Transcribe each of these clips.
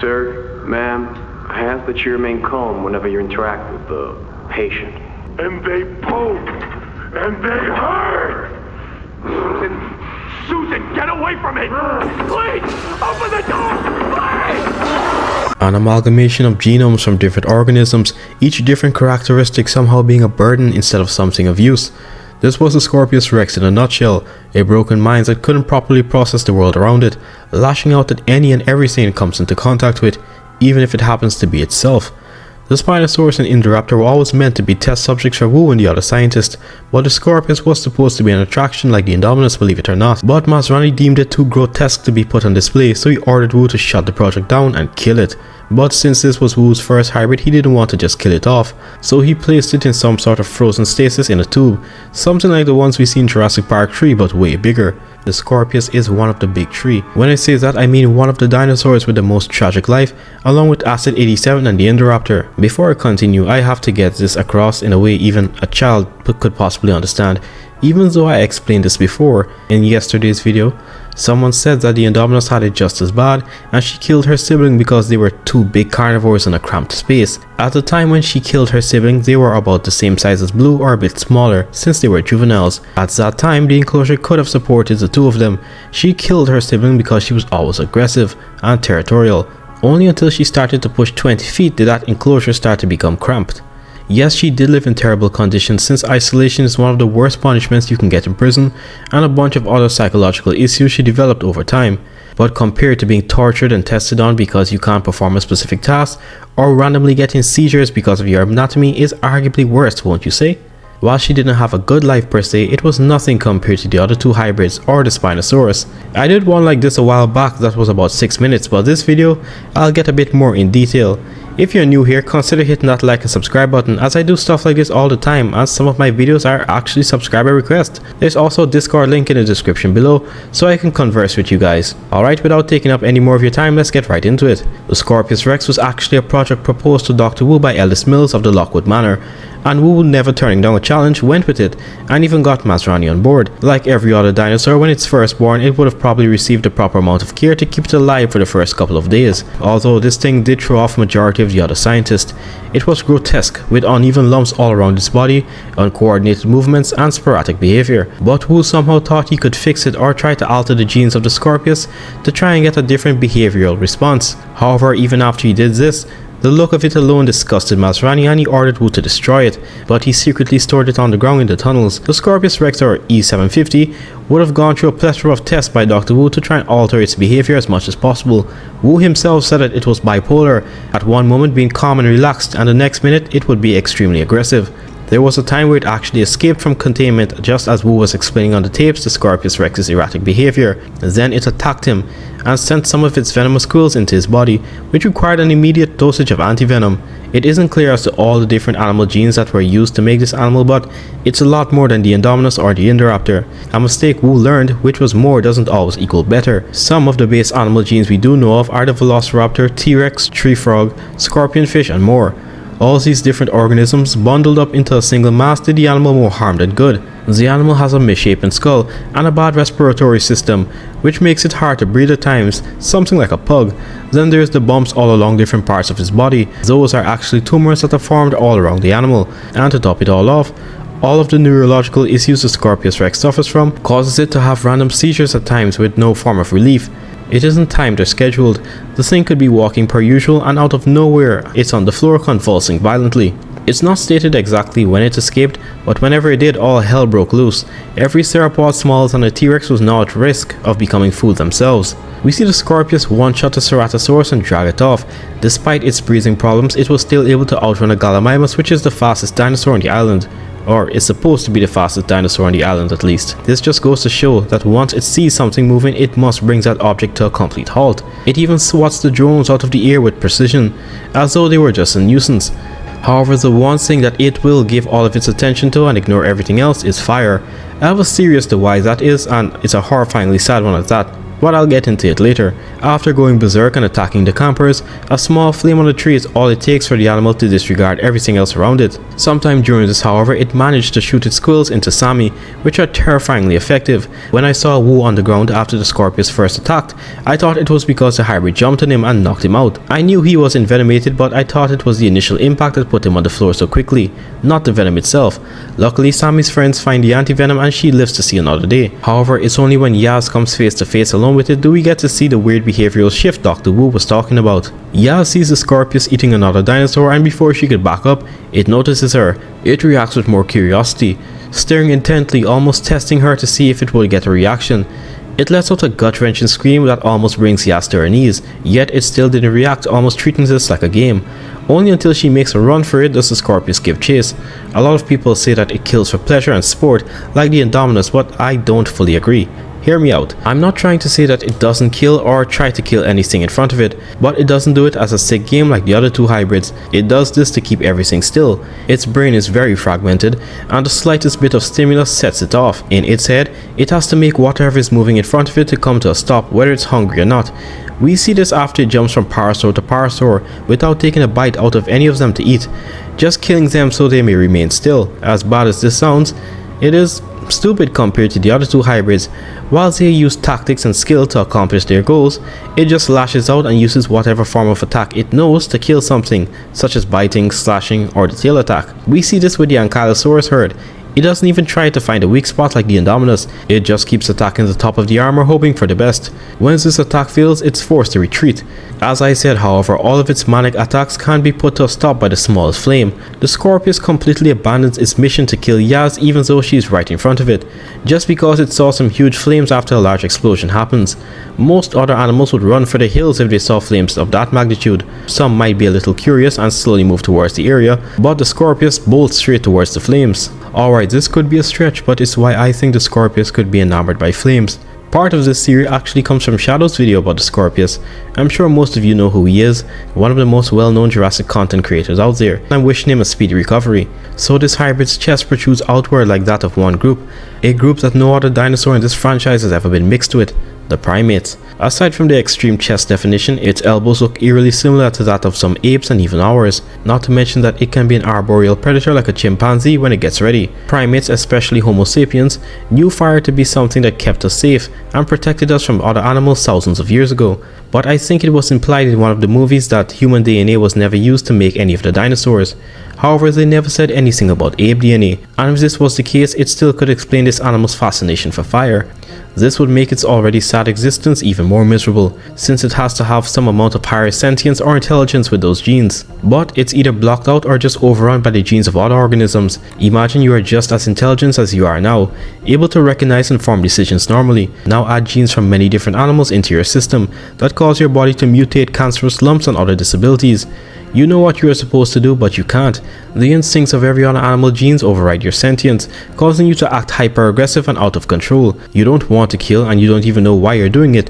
Sir, ma'am, I ask that you remain calm whenever you interact with the patient. And they poke, and they hurt! Susan, get away from me! Please, open the door! Please! An amalgamation of genomes from different organisms, each different characteristic somehow being a burden instead of something of use. This was the Scorpius Rex in a nutshell, a broken mind that couldn't properly process the world around it, lashing out at any and everything it comes into contact with, even if it happens to be itself. The Spinosaurus and Indoraptor were always meant to be test subjects for Wu and the other scientists, but the Scorpius was supposed to be an attraction like the Indominus, believe it or not. But Masrani deemed it too grotesque to be put on display, so he ordered Wu to shut the project down and kill it. But since this was Wu's first hybrid, he didn't want to just kill it off, so he placed it in some sort of frozen stasis in a tube, something like the ones we see in Jurassic Park 3 but way bigger. The Scorpius is one of the big three. When I say that, I mean one of the dinosaurs with the most tragic life, along with Acid 87 and the Indoraptor. Before I continue, I have to get this across in a way even a child could possibly understand. Even though I explained this before in yesterday's video, someone said that the Indominus had it just as bad and she killed her sibling because they were two big carnivores in a cramped space. At the time when she killed her sibling, they were about the same size as Blue or a bit smaller since they were juveniles. At that time, the enclosure could have supported the two of them. She killed her sibling because she was always aggressive and territorial. Only until she started to push 20 feet did that enclosure start to become cramped. Yes, she did live in terrible conditions since isolation is one of the worst punishments you can get in prison, and a bunch of other psychological issues she developed over time. But compared to being tortured and tested on because you can't perform a specific task, or randomly getting seizures because of your anatomy is arguably worse, won't you say? While she didn't have a good life per se, it was nothing compared to the other two hybrids or the Spinosaurus. I did one like this a while back that was about 6 minutes, but this video, I'll get a bit more in detail. If you're new here, consider hitting that like and subscribe button, as I do stuff like this all the time and some of my videos are actually subscriber requests. There's also a Discord link in the description below so I can converse with you guys. Alright, without taking up any more of your time, let's get right into it. The Scorpius Rex was actually a project proposed to Dr. Wu by Eldest Mills of the Lockwood Manor, and Wu, never turning down a challenge, went with it and even got Masrani on board. Like every other dinosaur, when it's first born, it would have probably received the proper amount of care to keep it alive for the first couple of days. Although this thing did throw off majority of the other scientists. It was grotesque, with uneven lumps all around its body, uncoordinated movements and sporadic behavior. But Wu somehow thought he could fix it or try to alter the genes of the Scorpius to try and get a different behavioral response. However, even after he did this, the look of it alone disgusted Masrani and he ordered Wu to destroy it, but he secretly stored it on the ground in the tunnels. The Scorpius Rex, or E750, would have gone through a plethora of tests by Dr. Wu to try and alter its behavior as much as possible. Wu himself said that it was bipolar, at one moment being calm and relaxed and the next minute it would be extremely aggressive. There was a time where it actually escaped from containment just as Wu was explaining on the tapes the Scorpius Rex's erratic behavior. Then it attacked him and sent some of its venomous quills into his body, which required an immediate dosage of antivenom. It isn't clear as to all the different animal genes that were used to make this animal, but it's a lot more than the Indominus or the Indoraptor. A mistake Wu learned, which was more doesn't always equal better. Some of the base animal genes we do know of are the Velociraptor, T-Rex, tree frog, scorpionfish and more. All these different organisms bundled up into a single mass did the animal more harm than good. The animal has a misshapen skull and a bad respiratory system, which makes it hard to breathe at times, something like a pug. Then there's the bumps all along different parts of his body. Those are actually tumors that are formed all around the animal. And to top it all off, all of the neurological issues the Scorpius Rex suffers from causes it to have random seizures at times with no form of relief. It isn't timed or scheduled. The thing could be walking per usual and out of nowhere it's on the floor convulsing violently. It's not stated exactly when it escaped, but whenever it did, all hell broke loose. Every theropod smaller than a T-Rex was now at risk of becoming food themselves. We see the Scorpius one-shot the Ceratosaurus and drag it off. Despite its breathing problems, it was still able to outrun a Gallimimus, which is the fastest dinosaur on the island. Or is supposed to be the fastest dinosaur on the island at least. This just goes to show that once it sees something moving, it must bring that object to a complete halt. It even swats the drones out of the air with precision, as though they were just a nuisance. However, the one thing that it will give all of its attention to and ignore everything else is fire. I have a serious to why that is, and it's a horrifyingly sad one at that. but I'll get into it later. After going berserk and attacking the campers, a small flame on the tree is all it takes for the animal to disregard everything else around it. Sometime during this, however, it managed to shoot its quills into Sammy, which are terrifyingly effective. When I saw Wu on the ground after the Scorpius first attacked, I thought it was because the hybrid jumped on him and knocked him out. I knew he was envenomated, but I thought it was the initial impact that put him on the floor so quickly, not the venom itself. Luckily, Sammy's friends find the anti-venom and she lives to see another day. However, it's only when Yaz comes face to face alone with it do we get to see the weird behavioral shift Dr. Wu was talking about. Yaz sees the Scorpius eating another dinosaur, and before she could back up, it notices her. It reacts with more curiosity, staring intently, almost testing her to see if it would get a reaction. It lets out a gut-wrenching scream that almost brings Yaz to her knees, yet it still didn't react, almost treating this like a game. Only until she makes a run for it does the Scorpius give chase. A lot of people say that it kills for pleasure and sport, like the Indominus, but I don't fully agree. Hear me out. I'm not trying to say that it doesn't kill or try to kill anything in front of it, but it doesn't do it as a sick game like the other two hybrids. It does this to keep everything still. Its brain is very fragmented, and the slightest bit of stimulus sets it off. In its head, it has to make whatever is moving in front of it to come to a stop, whether it's hungry or not. We see this after it jumps from parasaur to parasaur without taking a bite out of any of them to eat, just killing them so they may remain still. As bad as this sounds, it is stupid compared to the other two hybrids. Whilst they use tactics and skill to accomplish their goals, it just lashes out and uses whatever form of attack it knows to kill something, such as biting, slashing, or the tail attack. We see this with the Ankylosaurus herd. It doesn't even try to find a weak spot like the Indominus, it just keeps attacking the top of the armor hoping for the best. Once this attack fails, it's forced to retreat. As I said, however, all of its manic attacks can be put to a stop by the smallest flame. The Scorpius completely abandons its mission to kill Yaz even though she is right in front of it, just because it saw some huge flames after a large explosion happens. Most other animals would run for the hills if they saw flames of that magnitude. Some might be a little curious and slowly move towards the area, but the Scorpius bolts straight towards the flames. Alright, this could be a stretch, but it's why I think the Scorpius could be enamored by flames. Part of this theory actually comes from Shadow's video about the Scorpius. I'm sure most of you know who he is, one of the most well-known Jurassic content creators out there. I'm wishing him a speedy recovery. So this hybrid's chest protrudes outward like that of one group, a group that no other dinosaur in this franchise has ever been mixed with, the primates. Aside from the extreme chest definition, its elbows look eerily similar to that of some apes and even ours, not to mention that it can be an arboreal predator like a chimpanzee when it gets ready. Primates, especially Homo sapiens, knew fire to be something that kept us safe and protected us from other animals thousands of years ago, but I think it was implied in one of the movies that human DNA was never used to make any of the dinosaurs. However, they never said anything about ape DNA, and if this was the case, it still could explain this animal's fascination for fire. This would make its already sad existence even more miserable, since it has to have some amount of higher sentience or intelligence with those genes. But it's either blocked out or just overrun by the genes of other organisms. Imagine you are just as intelligent as you are now, able to recognize and form decisions normally. Now add genes from many different animals into your system that cause your body to mutate cancerous lumps and other disabilities. You know what you are supposed to do, but you can't. The instincts of every other animal genes override your sentience, causing you to act hyper-aggressive and out of control. You don't want to kill and you don't even know why you're doing it.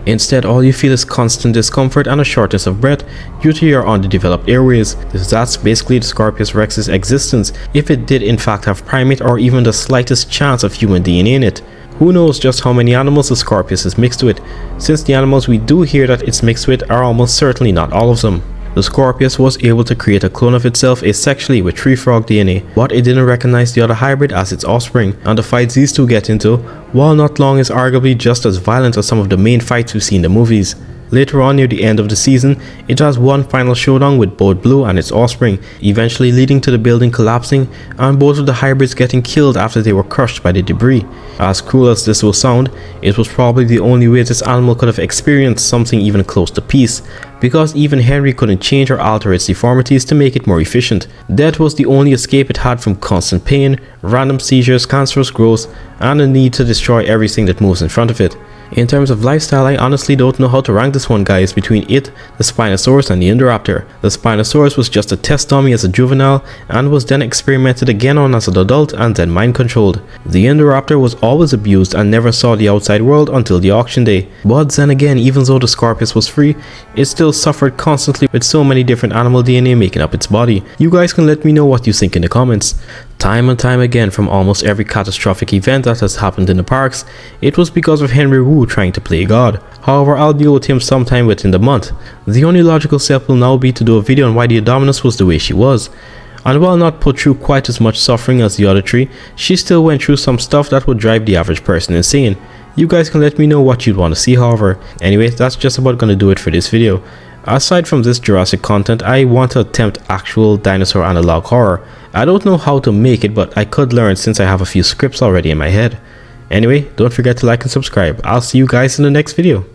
Instead, all you feel is constant discomfort and a shortness of breath due to your underdeveloped airways. That's basically the Scorpius Rex's existence, if it did in fact have primate or even the slightest chance of human DNA in it. Who knows just how many animals the Scorpius is mixed with, since the animals we do hear that it's mixed with are almost certainly not all of them. The Scorpius was able to create a clone of itself asexually with tree frog DNA, but it didn't recognize the other hybrid as its offspring, and the fights these two get into, while not long, is arguably just as violent as some of the main fights we see in the movies. Later on, near the end of the season, it has one final showdown with both Blue and its offspring, eventually leading to the building collapsing and both of the hybrids getting killed after they were crushed by the debris. As cruel as this will sound, it was probably the only way this animal could have experienced something even close to peace, because even Henry couldn't change or alter its deformities to make it more efficient. Death was the only escape it had from constant pain, random seizures, cancerous growth, and the need to destroy everything that moves in front of it. In terms of lifestyle, I honestly don't know how to rank this one, guys, between it, the Spinosaurus, and the Indoraptor. The Spinosaurus was just a test dummy as a juvenile and was then experimented again on as an adult and then mind controlled. The Indoraptor was always abused and never saw the outside world until the auction day. But then again, even though the Scorpius was free, it still suffered constantly with so many different animal DNA making up its body. You guys can let me know what you think in the comments. Time and time again, from almost every catastrophic event that has happened in the parks, it was because of Henry Wu trying to play God. However, I'll deal with him sometime within the month. The only logical step will now be to do a video on why the Indominus was the way she was. And while not put through quite as much suffering as the other three, she still went through some stuff that would drive the average person insane. You guys can let me know what you'd want to see, however. Anyway, that's just about gonna do it for this video. Aside from this Jurassic content, I want to attempt actual dinosaur analog horror. I don't know how to make it, but I could learn since I have a few scripts already in my head. Anyway, don't forget to like and subscribe. I'll see you guys in the next video.